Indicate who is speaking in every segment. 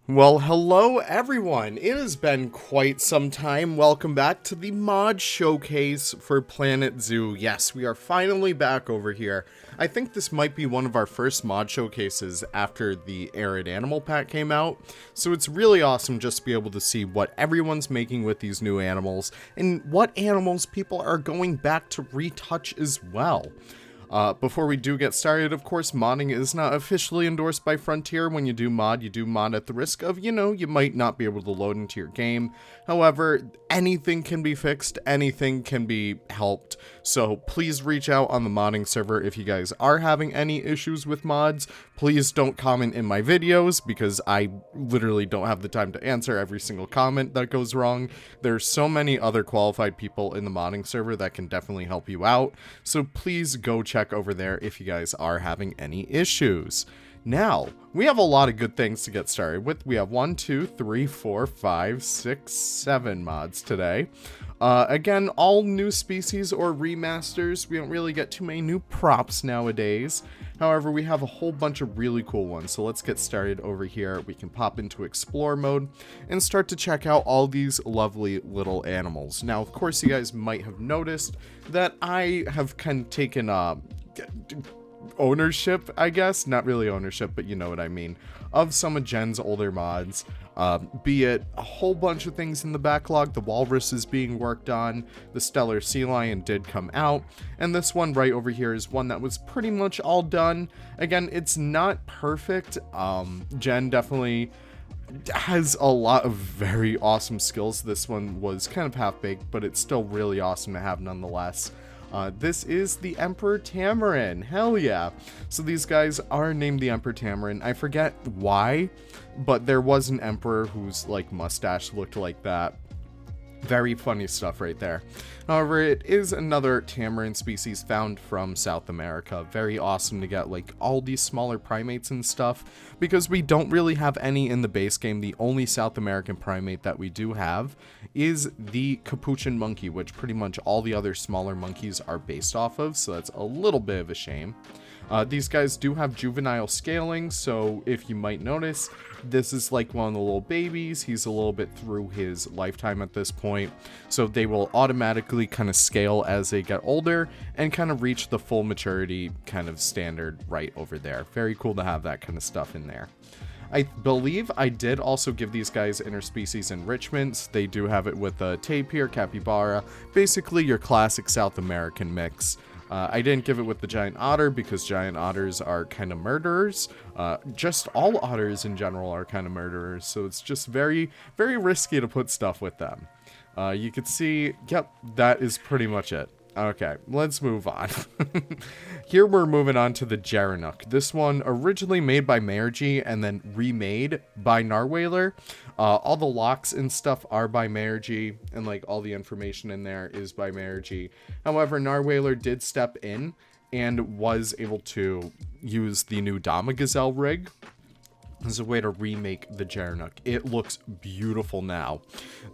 Speaker 1: Well, hello everyone. It has been quite some time. Welcome back to the mod showcase for Planet Zoo. Yes, we are finally back over here. I think this might be one of our first mod showcases after the Arid Animal Pack came out. So it's really awesome just to be able to see what everyone's making with these new animals and what animals people are going back to retouch as well. Before we do get started, of course, modding is not officially endorsed by Frontier. When you do mod at the risk of, you might not be able to load into your game. However, anything can be fixed, anything can be helped. So please reach out on the modding server if you guys are having any issues with mods. Please don't comment in my videos because I literally don't have the time to answer every single comment that goes wrong. There's so many other qualified people in the modding server that can definitely help you out. So please go check over there if you guys are having any issues. Now, we have a lot of good things to get started with. We have 1, 2, 3, 4, 5, 6, 7 mods today. Again, all new species or remasters. We don't really get too many new props nowadays. However, we have a whole bunch of really cool ones. So let's get started over here. We can pop into explore mode and start to check out all these lovely little animals. Now, of course, you guys might have noticed that I have kind of taken ownership, I guess, not really ownership, but you know what I mean, of some of Jen's older mods, be it a whole bunch of things in the backlog. The walrus is being worked on, the stellar sea lion did come out, and this one right over here is one that was pretty much all done. Again, it's not perfect. Jen definitely has a lot of very awesome skills. This one was kind of half-baked, but it's still really awesome to have nonetheless. This is the Emperor Tamarin. Hell yeah. So these guys are named the Emperor Tamarin. I forget why, but there was an emperor whose like mustache looked like that. Very funny stuff right there. However, it is another tamarin species found from South America. Very awesome to get like all these smaller primates and stuff because we don't really have any in the base game. The only South American primate that we do have is the capuchin monkey, which pretty much all the other smaller monkeys are based off of. So that's a little bit of a shame. These guys do have juvenile scaling, so if you might notice, this is like one of the little babies. He's a little bit through his lifetime at this point, so they will automatically kind of scale as they get older and kind of reach the full maturity kind of standard right over there. Very cool to have that kind of stuff in there. I believe I did also give these guys interspecies enrichments. They do have it with a tapir, capybara, basically your classic South American mix. I didn't give it with the giant otter because giant otters are kind of murderers. Just all otters in general are kind of murderers, so it's just very, very risky to put stuff with them. You can see, yep, that is pretty much it. Okay, let's move on. Here we're moving on to the Jarnok. This one originally made by Margie and then remade by Narwhaler. All the locks and stuff are by Margie, and like all the information in there is by Margie. However, Narwhaler did step in and was able to use the new Dama Gazelle rig as a way to remake the Jarnok. It looks beautiful now.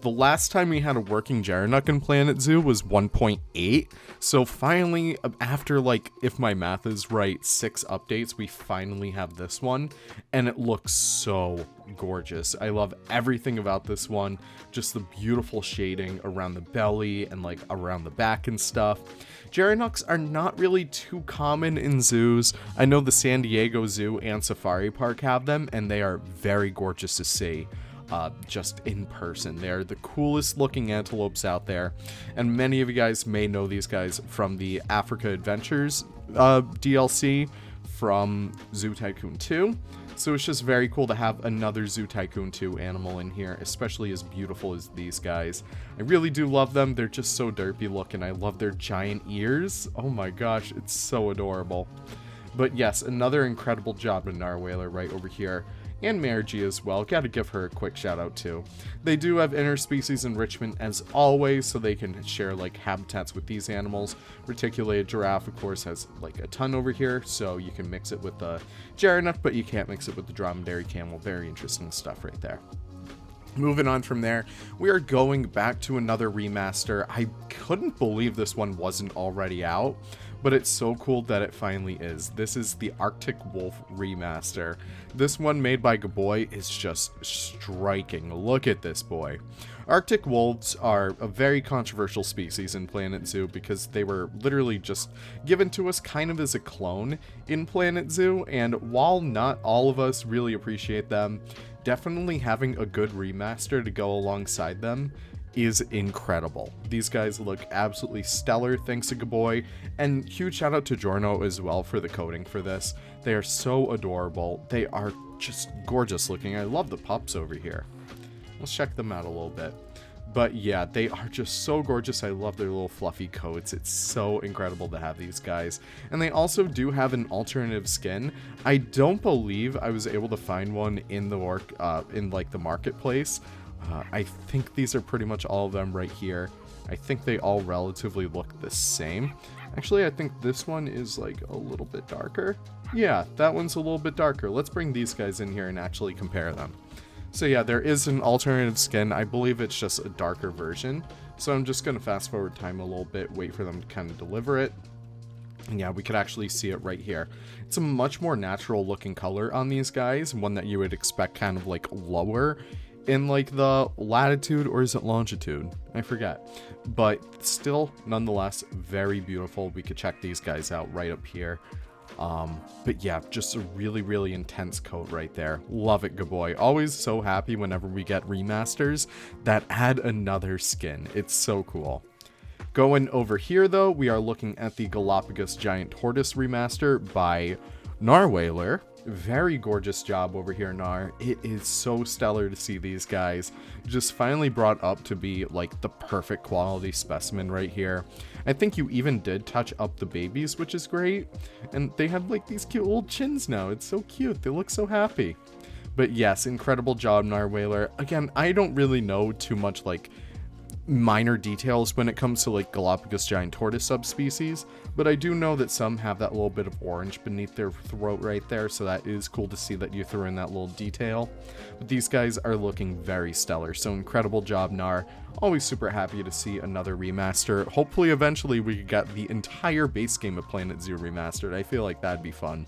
Speaker 1: The last time we had a working Jarnok in Planet Zoo was 1.8. So finally, after like, if my math is right, 6 updates, we finally have this one. And it looks so gorgeous. I love everything about this one. Just the beautiful shading around the belly and like around the back and stuff. Jarnoks are not really too common in zoos. I know the San Diego Zoo and Safari Park have them, and they are very gorgeous to see just in person. They're the coolest looking antelopes out there, and many of you guys may know these guys from the Africa Adventures DLC from Zoo Tycoon 2. So it's just very cool to have another Zoo Tycoon 2 animal in here, especially as beautiful as these guys. I really do love them. They're just so derpy looking. I love their giant ears. Oh my gosh, it's so adorable. But yes, another incredible job in Narwhaler right over here. And Margie as well. Gotta give her a quick shout out too. They do have interspecies enrichment as always, so they can share like habitats with these animals. Reticulated Giraffe, of course, has like a ton over here, so you can mix it with the Jarnok, but you can't mix it with the dromedary camel. Very interesting stuff right there. Moving on from there, we are going back to another remaster. I couldn't believe this one wasn't already out, but it's so cool that it finally is. This is the Arctic Wolf remaster. This one made by Gaboy is just striking. Look at this boy. Arctic wolves are a very controversial species in Planet Zoo because they were literally just given to us kind of as a clone in Planet Zoo, and while not all of us really appreciate them, definitely having a good remaster to go alongside them is incredible. These guys look absolutely stellar thanks to Gaboy, and huge shout out to Jarnok as well for the coding for this. They are so adorable. They are just gorgeous looking. I love the pups over here. Let's check them out a little bit. But yeah, they are just so gorgeous. I love their little fluffy coats. It's so incredible to have these guys. And they also do have an alternative skin. I don't believe I was able to find one in the the marketplace. I think these are pretty much all of them right here. I think they all relatively look the same. Actually, I think this one is like a little bit darker. Yeah, that one's a little bit darker. Let's bring these guys in here and actually compare them. So yeah, there is an alternative skin. I believe it's just a darker version. So I'm just going to fast forward time a little bit, wait for them to kind of deliver it. And yeah, we could actually see it right here. It's a much more natural looking color on these guys, one that you would expect kind of like lower in like the latitude, or is it longitude? I forget. But still, nonetheless, very beautiful. We could check these guys out right up here. But yeah, just a really, really intense coat right there. Love it, Gaboy. Always so happy whenever we get remasters that add another skin. It's so cool. Going over here, though, we are looking at the Galapagos Giant Tortoise remaster by Narwhaler. Very gorgeous job over here, Nar. It is so stellar to see these guys just finally brought up to be like the perfect quality specimen right here. I think you even did touch up the babies, which is great. And they have like these cute little chins now. It's so cute. They look so happy. But yes, incredible job, Narwhaler. Again, I don't really know too much like minor details when it comes to like Galapagos giant tortoise subspecies, but I do know that some have that little bit of orange beneath their throat right there, so that is cool to see that you threw in that little detail. But these guys are looking very stellar, so incredible job, Nar. Always super happy to see another remaster. Hopefully eventually we could get the entire base game of Planet Zoo remastered. I feel like that'd be fun.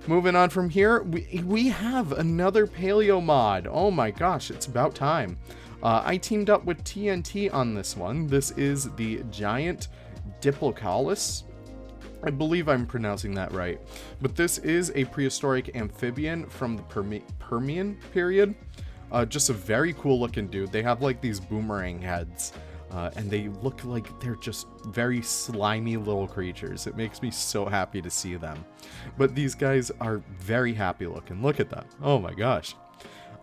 Speaker 1: Moving on from here, we have another paleo mod. Oh my gosh, it's about time. I teamed up with TNT on this one. This is the giant Diplicalis. I believe I'm pronouncing that right. But this is a prehistoric amphibian from the Permian period. Just a very cool looking dude. They have like these boomerang heads. And they look like they're just very slimy little creatures. It makes me so happy to see them. But these guys are very happy looking. Look at that. Oh my gosh.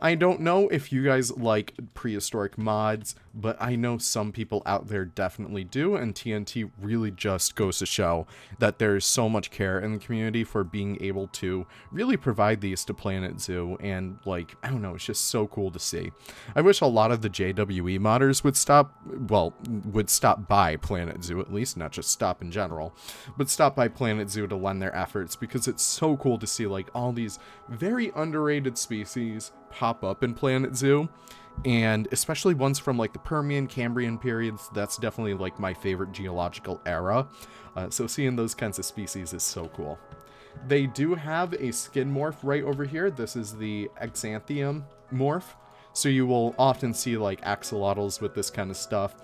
Speaker 1: I don't know if you guys like prehistoric mods, but I know some people out there definitely do, and TNT really just goes to show that there's so much care in the community for being able to really provide these to Planet Zoo, and like, I don't know, it's just so cool to see. I wish a lot of the JWE modders would stop by Planet Zoo at least, not just stop in general, but stop by Planet Zoo to lend their efforts, because it's so cool to see like all these very underrated species pop up in Planet Zoo, and especially ones from like the Permian, Cambrian periods. That's definitely like my favorite geological era, so seeing those kinds of species is so cool. They do have a skin morph right over here. This is the Exanthium morph, so you will often see like axolotls with this kind of stuff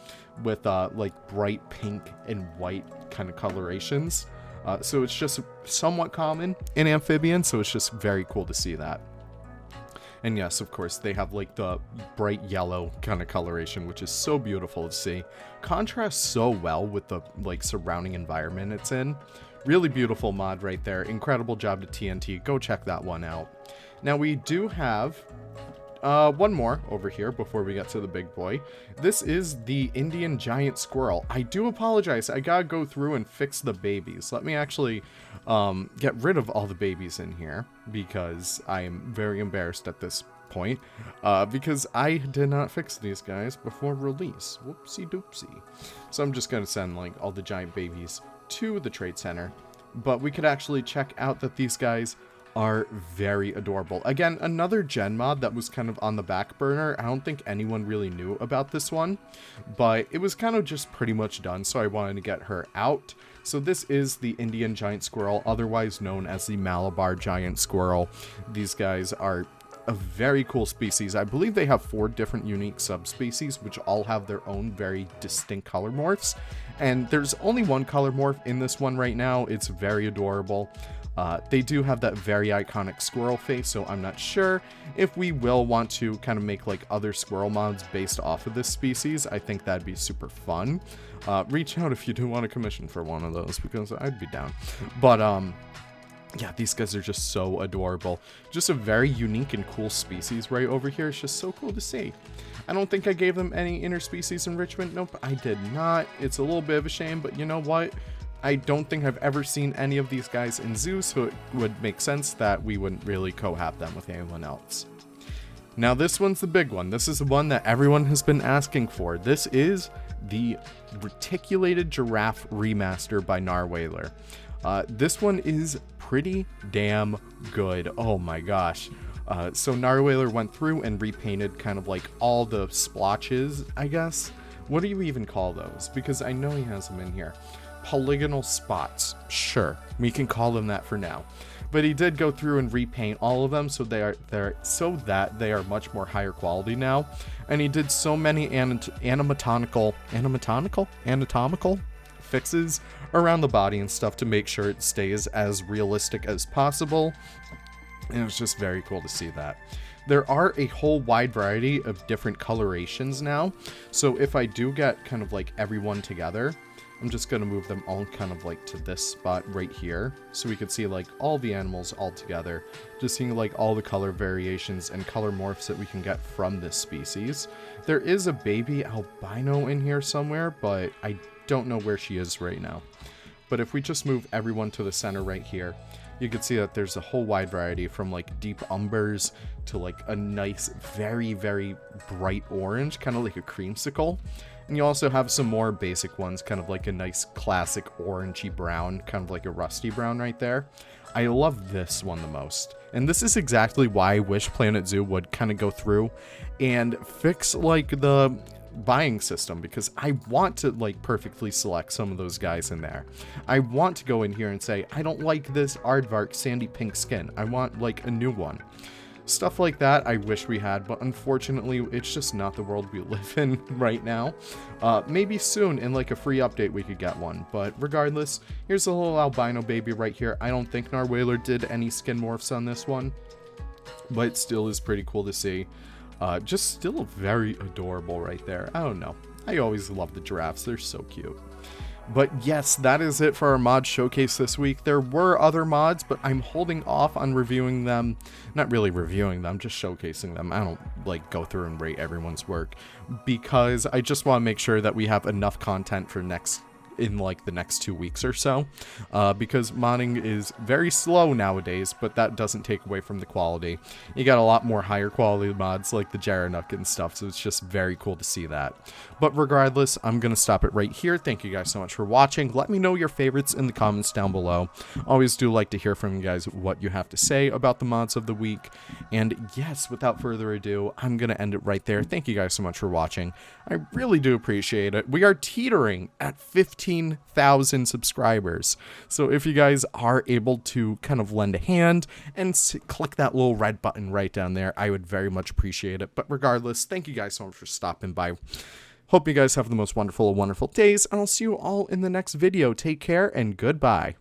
Speaker 1: with like bright pink and white kind of colorations, so it's just somewhat common in amphibians, so it's just very cool to see that. And yes, of course, they have like the bright yellow kind of coloration, which is so beautiful to see. Contrasts so well with the like surrounding environment it's in. Really beautiful mod right there. Incredible job to TNT. Go check that one out. Now we do have one more over here before we get to the big boy. This is the Indian giant squirrel. I do apologize. I gotta go through and fix the babies. Let me actually get rid of all the babies in here, because I am very embarrassed at this point, because I did not fix these guys before release. Whoopsie doopsie. So I'm just gonna send like all the giant babies to the trade center, but we could actually check out that these guys are very adorable. Again, another gen mod that was kind of on the back burner. I don't think anyone really knew about this one, but it was kind of just pretty much done, so I wanted to get her out. So this is the Indian giant squirrel, otherwise known as the Malabar giant squirrel. These guys are a very cool species. I believe they have 4 different unique subspecies, which all have their own very distinct color morphs. And there's only one color morph in this one right now. It's very adorable. They do have that very iconic squirrel face, so I'm not sure if we will want to kind of make like other squirrel mods based off of this species. I think that'd be super fun. Reach out if you do want a commission for one of those, because I'd be down. But yeah, these guys are just so adorable. Just a very unique and cool species right over here. It's just so cool to see. I don't think I gave them any interspecies enrichment. Nope, I did not. It's a little bit of a shame, but you know what? I don't think I've ever seen any of these guys in zoos, so it would make sense that we wouldn't really co-hab them with anyone else. Now this one's the big one. This is the one that everyone has been asking for. This is the Reticulated Giraffe remaster by Narwhaler. This one is pretty damn good. Oh my gosh. So Narwhaler went through and repainted kind of like all the splotches, I guess. What do you even call those? Because I know he has them in here. Polygonal spots. Sure, we can call them that for now. But he did go through and repaint all of them so that they are much more higher quality now. And he did so many anatomical fixes around the body and stuff to make sure it stays as realistic as possible. And it was just very cool to see that. There are a whole wide variety of different colorations now. So if I do get kind of like everyone together, I'm just going to move them all kind of like to this spot right here. So we could see like all the animals all together. Just seeing like all the color variations and color morphs that we can get from this species. There is a baby albino in here somewhere, but I don't know where she is right now. But if we just move everyone to the center right here, you can see that there's a whole wide variety from like deep umbers to like a nice, very, very bright orange, kind of like a creamsicle. And you also have some more basic ones, kind of like a nice classic orangey brown, kind of like a rusty brown right there. I love this one the most. And this is exactly why I wish Planet Zoo would kind of go through and fix like the buying system, because I want to like perfectly select some of those guys in there. I want to go in here and say, I don't like this aardvark sandy pink skin. I want like a new one. Stuff like that I wish we had, but unfortunately it's just not the world we live in right now. Maybe soon in like a free update we could get one, but regardless, here's a little albino baby right here. I don't think Narwhaler did any skin morphs on this one, but it still is pretty cool to see. Just still very adorable right there. I don't know. I always love the giraffes. They're so cute. But yes, that is it for our mod showcase this week. There were other mods, but I'm holding off on reviewing them. Not really reviewing them, just showcasing them. I don't like go through and rate everyone's work because I just want to make sure that we have enough content for in like the next 2 weeks or so, because modding is very slow nowadays, but that doesn't take away from the quality. You got a lot more higher quality mods like the Jarnok and stuff, so it's just very cool to see that. But regardless, I'm gonna stop it right here. Thank you guys so much for watching. Let me know your favorites in the comments down below. Always do like to hear from you guys what you have to say about the mods of the week. And yes, without further ado, I'm gonna end it right there. Thank you guys so much for watching. I really do appreciate it. We are teetering at 15,000 subscribers. So if you guys are able to kind of lend a hand and click that little red button right down there, I would very much appreciate it. But regardless, thank you guys so much for stopping by. Hope you guys have the most wonderful days, and I'll see you all in the next video. Take care and goodbye.